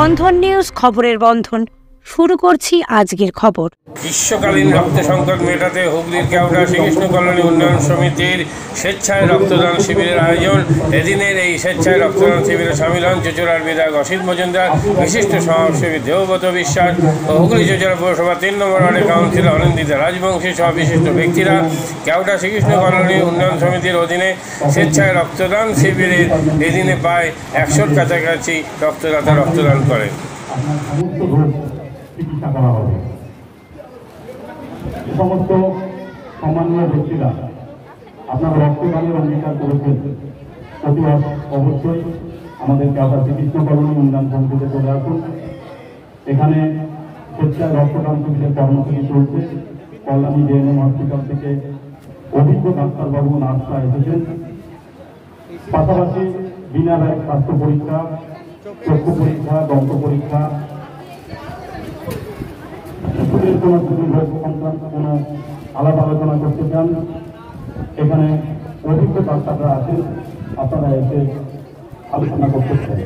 বন্ধন news, খবরের বন্ধন। শুরু করছি আজকের খবর। গ্রীষ্মকালীন রক্ত সংকট মেটাতে হুগলির কেওটা শ্রীকৃষ্ণ কলোনি উন্নয়ন সমিতির স্বেচ্ছায় রক্তদান শিবিরের আয়োজন। এদিনের এই স্বেচ্ছায় রক্তদান শিবিরে সামিল হন চুঁচুড়ার বিধায়ক অসিত মজুমদার, বিশিষ্ট সমাজসেবী দেবব্রত বিশ্বাস ও হুগলি চুঁচুড়া পৌরসভা ৩ নম্বর ওয়ার্ডের কাউন্সিলর অনিন্দিতা রাজবংশী সহ বিশিষ্ট ব্যক্তিরা। কেওটা শ্রীকৃষ্ণ কলোনি উন্নয়ন সমিতির অধীনে স্বেচ্ছায় রক্তদান শিবিরে এদিনে প্রায় ১০০-র কাছাকাছি রক্তদাতা রক্তদান করেন। চিকিৎসা করা হবে। সমস্ত সম্মানীয় ব্যক্তিরা আপনারা রক্তদানের অঙ্গীকার করেছেন, অতি অবশ্যই আমাদের কেওটা শ্রীকৃষ্ণ কলোনি উন্নয়ন সমিতিতে চলে আসুন। এখানে স্বেচ্ছায় রক্তদান শিবিরের কর্মসূচি চলছে। কল্যাণী জেএনএম হসপিটাল থেকে অভিজ্ঞ ডাক্তারবাবু নার্সরা এসেছেন। পাশাপাশি বিনা ব্যয় স্বাস্থ্য পরীক্ষা, চক্ষু পরীক্ষা, দন্ত পরীক্ষা, কোনো সংক্রান্ত কোনো আলাপ আলোচনা করতে চান, এখানে অভিজ্ঞ ডাক্তাররা আছেন, আপনারা এসে আলোচনা করতে চান।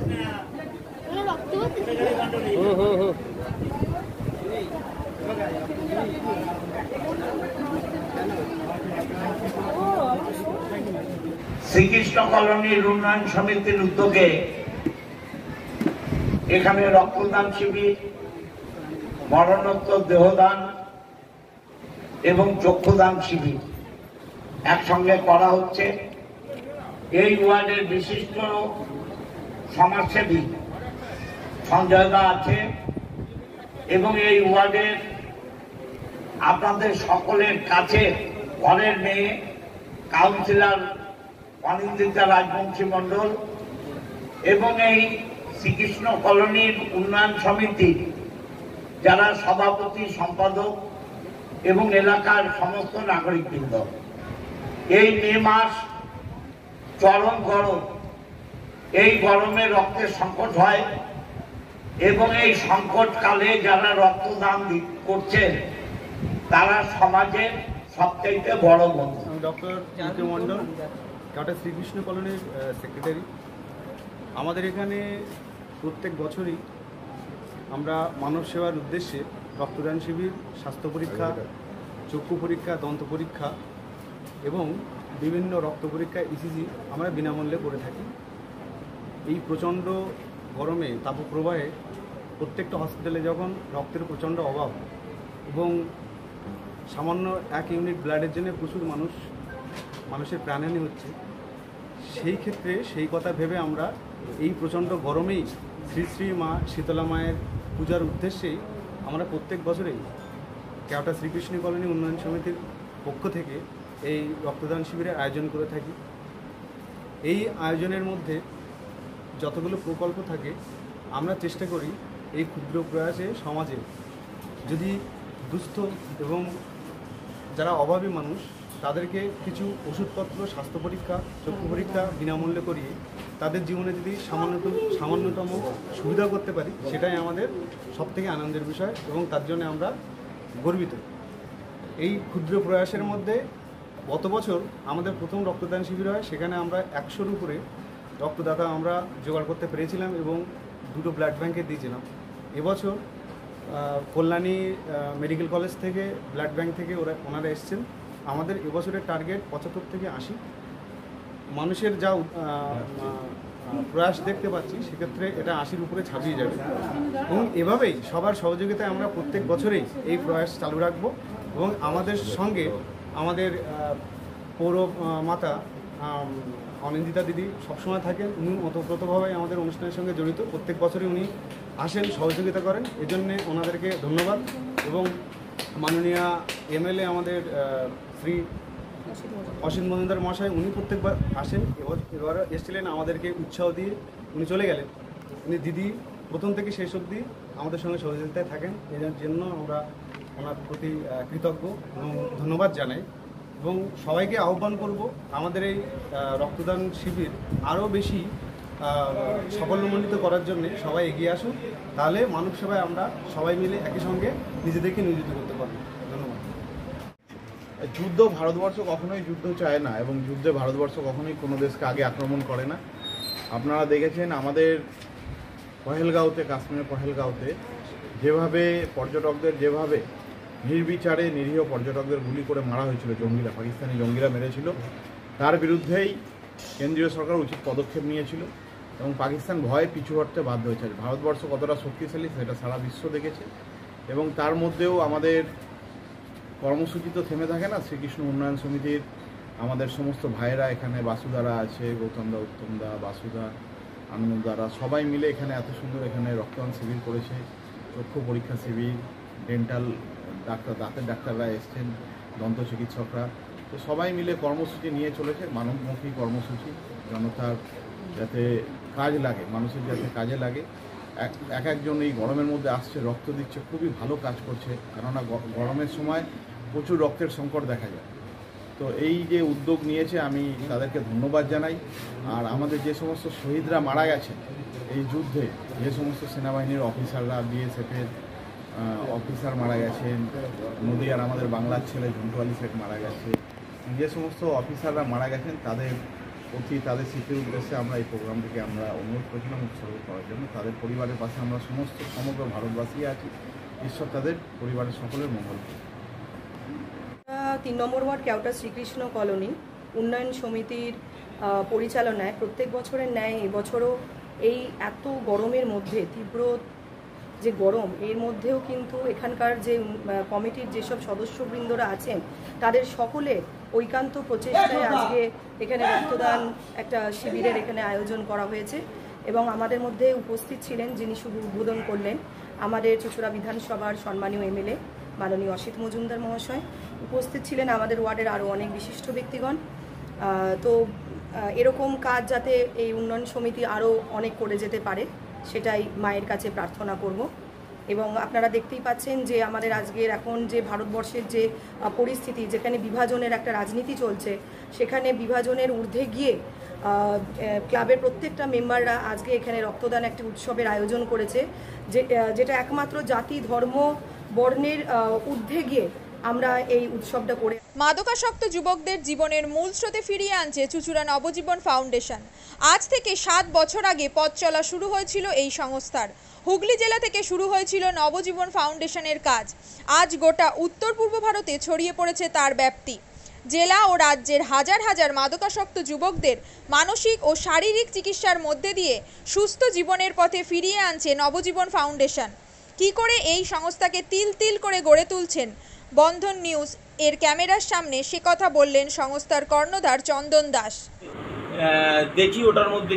শ্রীকৃষ্ণ কলোনির উন্নয়ন সমিতির উদ্যোগে এখানে রক্তদান শিবির, মরণোত্তর দেহদান এবং চক্ষুদান শিবির একসঙ্গে করা হচ্ছে। এই ওয়ার্ডের বিশিষ্ট সমাজসেবী সঞ্জয় দা আছে এবং এই ওয়ার্ডের আপনাদের সকলের কাছে ঘরের মেয়ে কাউন্সিলর অনিন্দিতা রাজবংশী মণ্ডল এবং এই শ্রীকৃষ্ণ কলোনির উন্নয়ন সমিতির যারা সভাপতি, সম্পাদক এবং এলাকার সমস্ত নাগরিকবৃন্দ। এই মে মাস চরম গরম, এই গরমে রক্তের সংকট হয় এবং এই সংকটকালে যারা রক্তদান করছেন তারা সমাজের সবচাইতে বড় বন্ধু। ডক্টর ইউকে মণ্ডল, কেওটা শ্রীকৃষ্ণ কলোনির সেক্রেটারি। আমাদের এখানে প্রত্যেক বছরই আমরা মানব সেবার উদ্দেশ্যে রক্তদান শিবির, স্বাস্থ্য পরীক্ষা, চক্ষু পরীক্ষা, দন্ত পরীক্ষা এবং বিভিন্ন রক্ত পরীক্ষা, ইসিজি আমরা বিনামূল্যে করে থাকি। এই প্রচণ্ড গরমে তাপপ্রবাহে প্রত্যেকটা হসপিটালে যখন রক্তের প্রচণ্ড অভাব এবং সামান্য 1 ইউনিট ব্লাডের জন্য প্রচুর মানুষের প্রাণহানি হচ্ছে, সেই ক্ষেত্রে সেই কথা ভেবে আমরা এই প্রচণ্ড গরমেই শ্রী শ্রী মা শীতলা মায়ের পূজার উদ্দেশ্যেই আমরা প্রত্যেক বছরেই কেওটা শ্রীকৃষ্ণ কলোনি উন্নয়ন সমিতির পক্ষ থেকে এই রক্তদান শিবিরের আয়োজন করে থাকি। এই আয়োজনের মধ্যে যতগুলো প্রকল্প থাকে আমরা চেষ্টা করি এই ক্ষুদ্র প্রয়াসে সমাজে যদি দুস্থ এবং যারা অভাবী মানুষ তাদেরকে কিছু ওষুধপত্র, স্বাস্থ্য পরীক্ষা, চক্ষু পরীক্ষা বিনামূল্যে করিয়ে তাদের জীবনে যদি সামান্যতম সুবিধা করতে পারি, সেটাই আমাদের সবথেকে আনন্দের বিষয় এবং তার জন্য আমরা গর্বিত। এই ক্ষুদ্র প্রয়াসের মধ্যে গত বছর আমাদের প্রথম রক্তদান শিবির হয়, সেখানে আমরা 100-র উপরে রক্তদাতা আমরা জোগাড় করতে পেরেছিলাম এবং 2টো ব্লাড ব্যাঙ্কে দিয়েছিলাম। এবছর কল্যাণী মেডিকেল কলেজ থেকে, ব্লাড ব্যাঙ্ক থেকে ওনারা এসছেন। আমাদের এবছরের টার্গেট 75 থেকে 80। মানুষের যা প্রয়াস দেখতে পাচ্ছি সেক্ষেত্রে এটা 80-র উপরে ছাপিয়ে যাবে এবং এভাবেই সবার সহযোগিতায় আমরা প্রত্যেক বছরেই এই প্রয়াস চালু রাখবো এবং আমাদের সঙ্গে আমাদের পৌর মাতা অনিন্দিতা দিদি সবসময় থাকেন। উনি ওতপ্রোতভাবে আমাদের অনুষ্ঠানের সঙ্গে জড়িত, প্রত্যেক বছরই উনি আসেন, সহযোগিতা করেন, এজন্যে ওনাদেরকে ধন্যবাদ। এবং মাননীয় এমএলএ আমাদের শ্রী অসিত মজুমদার মহাশয়, উনি প্রত্যেকবার আসেন, এবার এসেছিলেন আমাদেরকে উৎসাহ দিয়ে উনি চলে গেলেন। উনি দিদি প্রথম থেকে শেষ অবধি আমাদের সঙ্গে সহযোগিতায় থাকেন, এর জন্য আমরা ওনার প্রতি কৃতজ্ঞ এবং ধন্যবাদ জানাই। এবং সবাইকে আহ্বান করব আমাদের এই রক্তদান শিবির আরও বেশি সাফল্যমণ্ডিত করার জন্য সবাই এগিয়ে আসুন, তাহলে মানব সেবায় আমরা সবাই মিলে একই সঙ্গে নিজেদেরকে নিয়োজিত করতে পারব। ধন্যবাদ। যুদ্ধ ভারতবর্ষ কখনোই যুদ্ধ চায় না এবং যুদ্ধে ভারতবর্ষ কখনোই কোনো দেশকে আগে আক্রমণ করে না। আপনারা দেখেছেন আমাদের পহেলগাঁওতে, কাশ্মীরের পহেলগাঁওতে যেভাবে পর্যটকদের যেভাবে নির্বিচারে নিরীহ পর্যটকদের গুলি করে মারা হয়েছিল জঙ্গিরা, পাকিস্তানি জঙ্গিরা মেরেছিল, তার বিরুদ্ধেই কেন্দ্রীয় সরকার উচিত পদক্ষেপ নিয়েছিল এবং পাকিস্তান ভয়ে পিছু হটতে বাধ্য হয়েছে। ভারতবর্ষ কতটা শক্তিশালী সেটা সারা বিশ্ব দেখেছে এবং তার মধ্যেও আমাদের কর্মসূচি তো থেমে থাকে না। শ্রীকৃষ্ণ উন্নয়ন সমিতির আমাদের সমস্ত ভাইয়েরা এখানে, বাসুদারা আছে, গৌতমদা, উত্তমদা, বাসুদা, আনন্দদারা সবাই মিলে এখানে এত সুন্দর এখানে রক্তদান শিবির করেছে, চক্ষু পরীক্ষা শিবির, ডেন্টাল ডাক্তার, দাঁতের ডাক্তাররা এসছেন, দন্ত চিকিৎসকরা, তো সবাই মিলে কর্মসূচি নিয়ে চলেছে, মানবমুখী কর্মসূচি, জনতার যাতে কাজ লাগে, মানুষের যাতে কাজে লাগে। এক একজন এই গরমের মধ্যে আসছে, রক্ত দিচ্ছে, খুবই ভালো কাজ করছে, কেননা গরমের সময় প্রচুর রক্তের সংকট দেখা যায়। তো এই যে উদ্যোগ নিয়েছে আমি তাদেরকে ধন্যবাদ জানাই। আর আমাদের যে সমস্ত শহীদরা মারা গেছেন এই যুদ্ধে, যে সমস্ত সেনাবাহিনীর অফিসাররা, বিএসএফের অফিসার মারা গেছেন, নদিয়ার আমাদের বাংলার ছেলে ঝন্টু আলী শেখ মারা গেছে, যে সমস্ত অফিসাররা মারা গেছেন তাদের প্রতি, তাদের স্মৃতির উদ্দেশ্যে আমরা এই প্রোগ্রামটিকে আমরা অনুরোধ করেছিলাম উৎসর্গ করার জন্য। তাদের পরিবারের পাশে আমরা সমগ্র ভারতবাসী আছি। ঈশ্বর তাদের পরিবারের সকলের মঙ্গল করুন। 3 নম্বর ওয়ার্ড কেওটা শ্রীকৃষ্ণ কলোনি উন্নয়ন সমিতির পরিচালনায় প্রত্যেক বছরের ন্যায় এবছরও এই এত গরমের মধ্যে, তীব্র যে গরম, এর মধ্যেও কিন্তু এখানকার যে কমিটির যেসব সদস্যবৃন্দরা আছেন তাদের সকলের ঐকান্ত প্রচেষ্টায় আজকে এখানে রক্তদান একটা শিবিরের এখানে আয়োজন করা হয়েছে এবং আমাদের মধ্যে উপস্থিত ছিলেন, যিনি শুভ উদ্বোধন করলেন, আমাদের চুঁচুড়া বিধানসভার সম্মানীয় এমএলএ মাননীয় অসিত মজুমদার মহাশয়। উপস্থিত ছিলেন আমাদের ওয়ার্ডের আরও অনেক বিশিষ্ট ব্যক্তিগণ। তো এরকম কাজ যাতে এই উন্নয়ন সমিতি আরও অনেক করে যেতে পারে সেটাই মায়ের কাছে প্রার্থনা করব। এবং আপনারা দেখতেই পাচ্ছেন যে আমাদের আজকের এখন যে ভারতবর্ষের যে পরিস্থিতি, যেখানে বিভাজনের একটা রাজনীতি চলছে, সেখানে বিভাজনের ঊর্ধ্বে গিয়ে ক্লাবের প্রত্যেকটা মেম্বাররা আজকে এখানে রক্তদান একটি উৎসবের আয়োজন করেছে, যেটা একমাত্র জাতি, ধর্ম, বর্ণের ঊর্ধ্বে গিয়ে আমরা এই উৎসবটা করে। মাদকাসক্ত যুবকদের জীবনের মূল স্রোতে ফিরিয়ে আনছে চুঁচুড়া নবজীবন ফাউন্ডেশন। আজ থেকে 7 বছর আগে পথ চলা শুরু হয়েছিল এই সংস্থার। হুগলি জেলা থেকে শুরু হয়েছিল নবজীবন ফাউন্ডেশনের কাজ। আজ গোটা উত্তর পূর্ব ভারতে ছড়িয়ে পড়েছে তার ব্যাপ্তি। জেলা ও রাজ্যের হাজার হাজার মাদকাসক্ত যুবকদের মানসিক ও শারীরিক চিকিৎসার মধ্যে দিয়ে সুস্থ জীবনের পথে ফিরিয়ে আনছে নবজীবন ফাউন্ডেশন। কি করে এই সংস্থাকে তিল তিল করে গড়ে তুলছেন বন্ধন নিউজ এর ক্যামেরার সামনে, সে কথা বললেন সংস্থার কর্ণধার চন্দন দাস। দেখি ওটার মধ্যে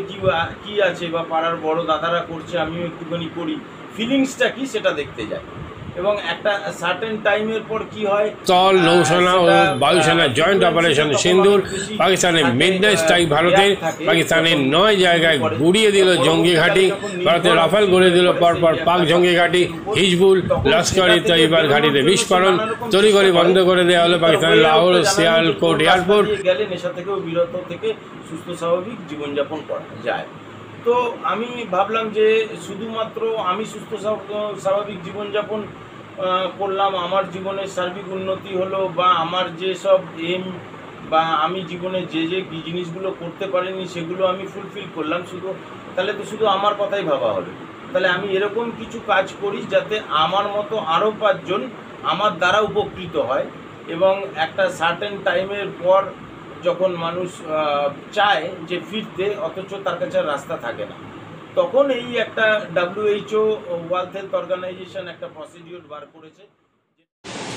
কি আছে বা পাড়ার বড় দাদারা করছে, আমিও একটুখানি করি, ফিলিংসটা কি সেটা দেখতে যাই এবং একটা সার্টেন টাইমের পর কি হয়, স্থল, নৌসেনা ও বায়ুসেনা জয়েন্ট অপারেশন সিন্দুর, পাকিস্তানের মিডনাইট স্ট্রাইক, ভারতের পাকিস্তানের 9 জায়গায় গুড়িয়ে দিল জঙ্গি ঘাঁটি, ভারতের রাফেল গড়ে দিল পরপর পাক জঙ্গি ঘাঁটি, হিজবুল, লস্কর-ই তৈবার ঘাঁটিতে বিস্ফোরণ, তড়িঘড়ি বন্ধ করে দেওয়া হলো পাকিস্তানের লাহোর সিয়ালকোট এয়ারপোর্ট। গেলে নেশা থেকেও বিরত থেকে সুস্থ স্বাভাবিক জীবনযাপন করা যায়। তো আমি ভাবলাম যে শুধুমাত্র আমি সুস্থ স্বাভাবিক জীবনযাপন করলাম, আমার জীবনের সার্বিক উন্নতি হলো, বা আমার যেসব এম বা আমি জীবনে যে জিনিসগুলো করতে পারিনি সেগুলো আমি ফুলফিল করলাম, তাহলে তো শুধু আমার কথাই ভাবা হবে। তাহলে আমি এরকম কিছু কাজ করি যাতে আমার মতো আরও 5 জন আমার দ্বারা উপকৃত হয় এবং একটা সার্টেন টাইমের পর যখন মানুষ চায় যে ফিরতে, অথচ তার কাছে রাস্তা থাকে না, তখন এই একটা WHO ওয়ার্ল্ড হেলথ অর্গানাইজেশন একটা প্রসিডিউর বার করেছে।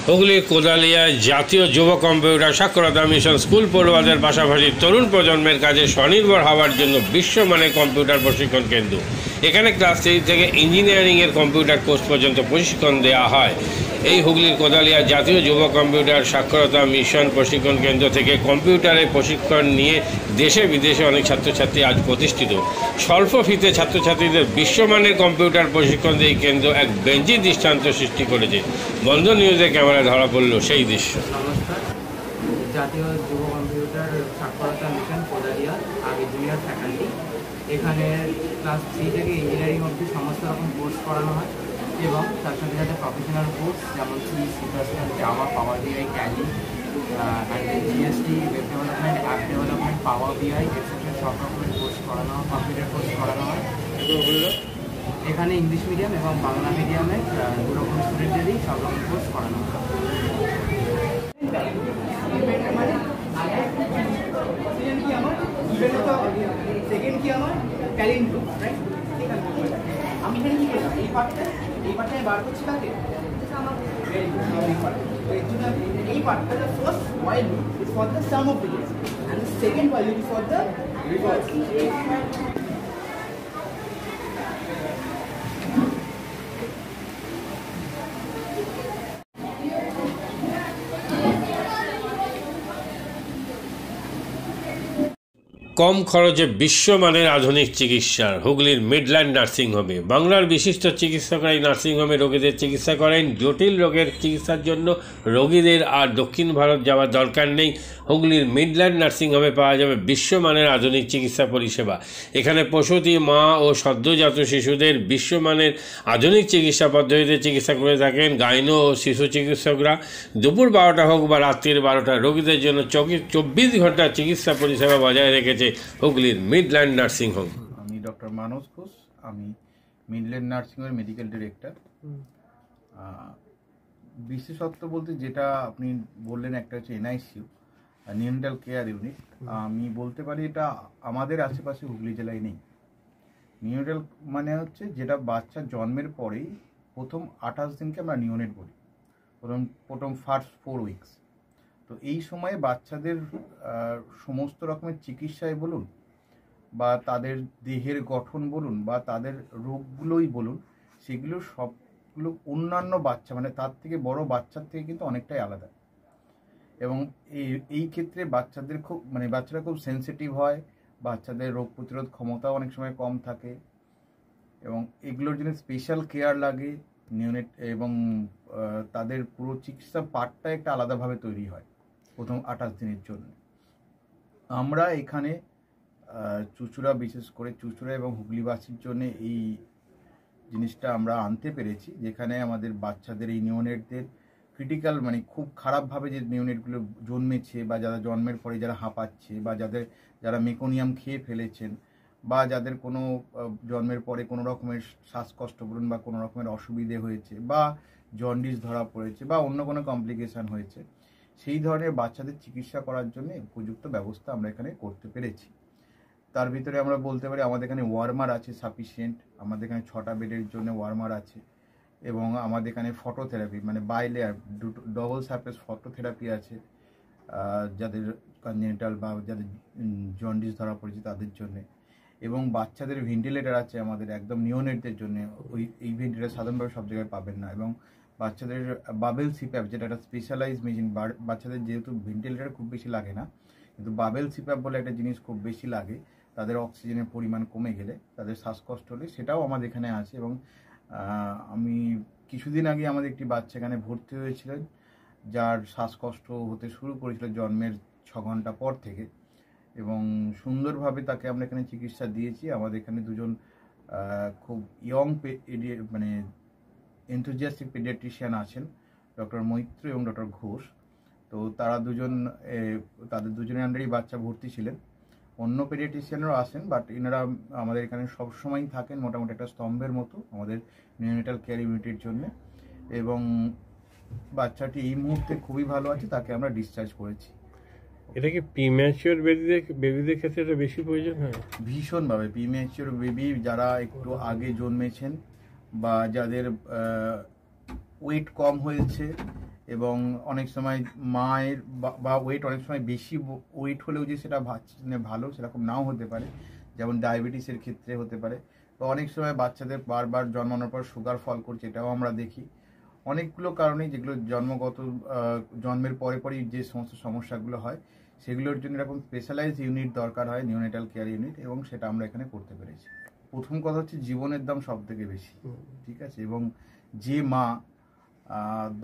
হুগলির কোদালিয়া জাতীয় যুব কম্পিউটার সাক্ষরতা মিশন স্কুল পড়ুয়াদের পাশাপাশি তরুণ প্রজন্মের কাজে স্বনির্ভর হওয়ার জন্য বিশ্বমানের কম্পিউটার প্রশিক্ষণ কেন্দ্র। এখানে ক্লাস 3 থেকে ইঞ্জিনিয়ারিংয়ের কম্পিউটার কোর্স পর্যন্ত প্রশিক্ষণ দেওয়া হয়। এই হুগলির কোদালিয়া জাতীয় যুব কম্পিউটার সাক্ষরতা মিশন প্রশিক্ষণ কেন্দ্র থেকে কম্পিউটারে প্রশিক্ষণ নিয়ে দেশে বিদেশে অনেক ছাত্রছাত্রী আজ প্রতিষ্ঠিত। স্বল্প ফিতে ছাত্রছাত্রীদের বিশ্বমানের কম্পিউটার প্রশিক্ষণ দিয়ে এই কেন্দ্র এক বেঞ্জি দৃষ্টান্ত সৃষ্টি করেছে। বন্ধন নিউজের ক্যামেরায় ধরা পড়ল সেই দৃশ্য। নমস্কার, জাতীয় যুব কম্পিউটার সাক্ষরতা মিশন কোদালিয়া, আগে জুনিয়র ফ্যাকাল্টি। এখানে ক্লাস 3 থেকে ইঞ্জিনিয়ারিং অবধি সমস্ত রকম কোর্স করানো হয় এবং তার সাথে সাথে প্রফেশনাল কোর্স যেমন C++, Java, power BI, Tally, GST, web development, app development, power BI, etcetera সব রকমের কোর্স করানো হয়, কম্পিউটার কোর্স করানো হয়। এখানে ইংলিশ মিডিয়াম এবং বাংলা মিডিয়ামের দুরকম স্টুডেন্টদেরই সব রকম কোর্স করানো হয়। আমি এখানে কি করলাম, এই পার্টটা বার করছি তাকে এই পার্টটা the first while is for the sum of digits and the second while is for the reverse. কম খরচে বিশ্বমানের আধুনিক চিকিৎসার হুগলির মিডল্যান্ড নার্সিংহোমে বাংলার বিশিষ্ট চিকিৎসকরা এই নার্সিংহোমে রোগীদের চিকিৎসা করেন। জটিল রোগের চিকিৎসার জন্য রোগীদের আর দক্ষিণ ভারত যাওয়ার দরকার নেই। হুগলির মিডল্যান্ড নার্সিংহোমে পাওয়া যাবে বিশ্বমানের আধুনিক চিকিৎসা পরিষেবা। এখানে প্রসূতি, মা ও সদ্যজাত শিশুদের বিশ্বমানের আধুনিক চিকিৎসা পদ্ধতিতে চিকিৎসা করে থাকেন গাইনো ও শিশু চিকিৎসকরা। দুপুর 12টা হোক বা রাত্রির 12টা, রোগীদের জন্য 24 ঘন্টা চিকিৎসা পরিষেবা বজায় রেখেছে হুগলির মিডল্যান্ড নার্সিংহোম। আমি ডক্টর মানস ঘোষ, আমি মিডল্যান্ড নার্সিংহোমের মেডিকেল ডিরেক্টর। বিশেষত্ব বলতে যেটা আপনি বললেন, একটা হচ্ছে এনআইসিইউ, নিউনেটাল কেয়ার ইউনিট। আমি বলতে পারি এটা আমাদের আশেপাশে হুগলি জেলায় নেই। নিউনেটাল মানে হচ্ছে যেটা বাচ্চা জন্মের পরেই প্রথম 28 দিনকে আমরা নিউনেট বলি, প্রথম ফার্স্ট 4 উইকস। তো এই সময়ে বাচ্চাদের সমস্ত রকমের চিকিৎসায় বলুন বা তাদের দেহের গঠন বলুন বা তাদের রোগগুলোই বলুন, সেগুলো সবগুলো অন্যান্য বাচ্চা মানে তার থেকে বড় বাচ্চার থেকে কিন্তু অনেকটাই আলাদা। এবং এই ক্ষেত্রে বাচ্চাদের বাচ্চারা খুব সেন্সিটিভ হয়, বাচ্চাদের রোগ প্রতিরোধ ক্ষমতাও অনেক সময় কম থাকে এবং এগুলোর জন্য স্পেশাল কেয়ার লাগে নিউনেট, এবং তাদের পুরো চিকিৎসা পার্টটা একটা আলাদাভাবে তৈরি হয় প্রথম 28 দিনের জন্য। আমরা এখানে চুঁচুড়া, বিশেষ করে চুঁচুড়া এবং হুগলিবাসীর জন্য এই জিনিসটা আমরা আনতে পেরেছি, যেখানে আমাদের বাচ্চাদের এই নিউনেটদের ক্রিটিক্যাল খুব খারাপভাবে যে নিউনেটগুলো জন্মেছে বা যারা জন্মের পরে যারা হাঁপাচ্ছে বা যারা মেকোনিয়াম খেয়ে ফেলেছেন বা যাদের কোনো জন্মের পরে কোনো রকমের শ্বাসকষ্ট বলুন বা কোনো রকমের অসুবিধে হয়েছে বা জন্ডিস ধরা পড়েছে বা অন্য কোনো কমপ্লিকেশান হয়েছে, সেই ধরনের বাচ্চাদের চিকিৎসা করার জন্য উপযুক্ত ব্যবস্থা আমরা এখানে করতে পেরেছি। তার ভিতরে আমরা বলতে পারি আমাদের এখানে ওয়ার্মার আছে সাফিসিয়েন্ট, আমাদের এখানে 6টা বেডের জন্য ওয়ার্মার আছে এবং আমাদের এখানে phototherapy bilayer double surface phototherapy আছে যাদের কনজেনিটাল বা যাদের জন্ডিস ধরা পড়েছে তাদের জন্যে, এবং বাচ্চাদের ভেন্টিলেটার আছে আমাদের একদম নিওনেটদের জন্য। এই ভেন্টিলেটার সাধারণভাবে সব জায়গায় পাবেন না, এবং বাচ্চাদের বাবেল সিপ্যাপ যেটা একটা স্পেশালাইজ মেশিন, বাচ্চাদের যেহেতু ভেন্টিলেটার খুব বেশি লাগে না, কিন্তু বাবেল সিপ্যাপ বলে একটা জিনিস খুব বেশি লাগে তাদের অক্সিজেনের পরিমাণ কমে গেলে, তাদের শ্বাসকষ্ট হলে, সেটাও আমাদের এখানে আছে। এবং আমি কিছুদিন আগে আমাদের একটি বাচ্চা এখানে ভর্তি হয়েছিলেন যার শ্বাসকষ্ট হতে শুরু করেছিল জন্মের 6 ঘন্টা পর থেকে, এবং সুন্দরভাবে তাকে আমরা এখানে চিকিৎসা দিয়েছি। আমাদের এখানে দুজন খুব ইয়ং এনথুজিয়াস্টিক পেডিয়াট্রিশিয়ান আছেন, ডক্টর মৈত্র এবং ডক্টর ঘোষ। তো তাদের দুজনের আন্ডারেই বাচ্চা ভর্তি ছিলেন। অন্য পেডিয়াট্রিশিয়ানরাও আসেন, বাট এনারা আমাদের এখানে সবসময়ই থাকেন মোটামুটি একটা স্তম্ভের মতো আমাদের নিউনেটাল কেয়ার ইউনিটের জন্য। এবং বাচ্চাটি এই মুহূর্তে খুবই ভালো আছে, তাকে আমরা ডিসচার্জ করেছি। এটা কি প্রিম্যাচিওর বেবিদের ক্ষেত্রে এটা বেশি প্রয়োজন হয়? ভীষণভাবে প্রিম্যাচিওর বেবি যারা একটু আগে জন্মেছেন বা যাদের ওয়েট কম হয়েছে, এবং অনেক সময় মায়ের বা ওয়েট অনেক সময় বেশি ওয়েট হলেও যে সেটা ভালো সেরকম নাও হতে পারে, যেমন ডায়াবেটিসের ক্ষেত্রে হতে পারে। তো অনেক সময় বাচ্চাদের বারবার জন্মানোর পর সুগার ফল করছে, এটাও আমরা দেখি। অনেকগুলো কারণে যেগুলো জন্মের পরেই যে সমস্ত সমস্যাগুলো হয় সেগুলোর জন্য এরকম স্পেশালাইজ ইউনিট দরকার হয়, নিউনেটাল কেয়ার ইউনিট, এবং সেটা আমরা এখানে করতে পেরেছি। প্রথম কথা হচ্ছে জীবনের দাম সব থেকে বেশি, ঠিক আছে, এবং যে মা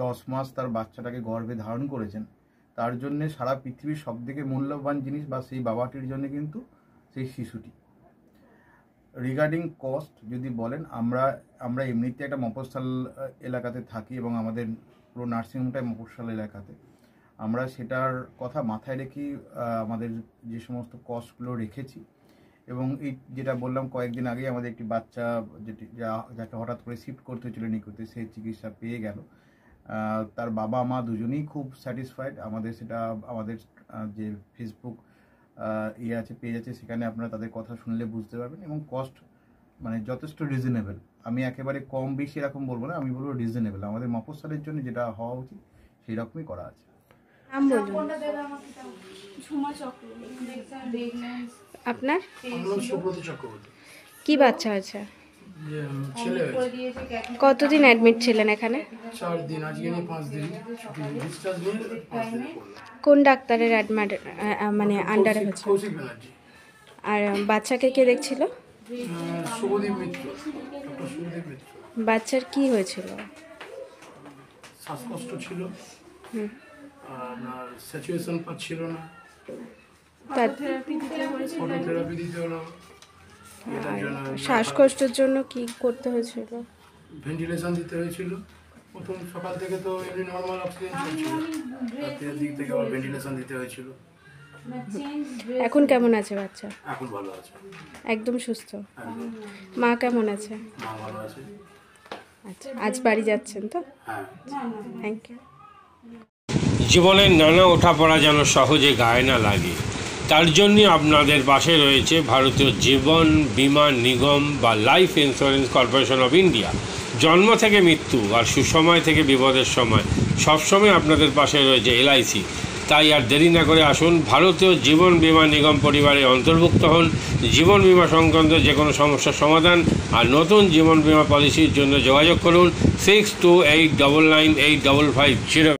10 মাস তার বাচ্চাটাকে গর্ভে ধারণ করেছেন তার জন্য সারা পৃথিবীর সব থেকে মূল্যবান জিনিস বা সেই বাবাটির জন্য কিন্তু সেই শিশুটি। রিগার্ডিং কস্ট যদি বলেন, আমরা এমনিতে একটা মফস্বল এলাকাতে থাকি এবং আমাদের পুরো নার্সিংহোমটাই মফস্বল এলাকাতে। আমরা সেটার কথা মাথায় রেখেই আমাদের যে সমস্ত কস্টগুলো রেখেছি, এবং এই যেটা বললাম কয়েকদিন আগেই আমাদের একটি বাচ্চা যাকে হঠাৎ করে শিফট করতে হয়েছিল নিকটে, সে চিকিৎসা পেয়ে গেল। তার বাবা মা দুজনেই খুব স্যাটিসফাইড। আমাদের সেটা আমাদের যে ফেসবুক আছে, পেজ আছে, সেখানে আপনারা তাদের কথা শুনলে বুঝতে পারবেন। এবং কস্ট মানে যথেষ্ট রিজনেবল। আমি একেবারে কম বেশি এরকম বলবো না, আমি বলবো রিজনেবল। আমাদের মফস্বলের জন্য যেটা হওয়া উচিত সেই রকমই করা আছে। আপনার কি বাচ্চা আছে? কতদিন অ্যাডমিট ছিলেন এখানে? 4 দিন, আজকে নিয়ে 5 দিন ডিসচার্জ নিয়ে 5 দিন করলাম। কোন ডাক্তারের অ্যাডমিট মানে আন্ডারে হচ্ছে? আর বাচ্চাকে কে দেখছিল? শুভদীপ মিত্র, ডক্টর শুভদীপ মিত্র। বাচ্চার কি হয়েছিল? শ্বাসকষ্ট ছিল, আর স্যাচুরেশন পাচ্ছিল না, ফটোথেরাপি দিতে হলো। শ্বাসকষ্টের জন্য কি করতে হয়েছিল? ভেন্টিলেশন দিতে হয়েছিল। প্রথম সকাল থেকে তো এমনি নর্মাল অক্সিজেন চলছিল, রাতের দিক থেকে আবার ভেন্টিলেশন দিতে হয়েছিল। এখন কেমন আছে বাচ্চা? এখন ভালো আছে, একদম সুস্থ। মা কেমন আছে? মা ভালো আছে। আচ্ছা, আজ বাড়ি যাচ্ছেন তো? হ্যাঁ, থ্যাংক ইউ। জীবনের নানা ওঠাপড়া যেন সহজে গায়ে না লাগে, তার জন্য আপনাদের পাশে রয়েছে ভারতীয় জীবন বীমা নিগম বা life insurance corporation of India. জন্ম থেকে মৃত্যু আর সুসময় থেকে বিপদের সময় সবসময় আপনাদের পাশে রয়েছে এলআইসি। তাই আর দেরি না করে আসুন, ভারতীয় জীবন বীমা নিগম পরিবারে অন্তর্ভুক্ত হন। জীবন বীমা সংক্রান্ত যে কোনো সমস্যার সমাধান আর নতুন জীবন বীমা পলিসির জন্য যোগাযোগ করুন 6289985550।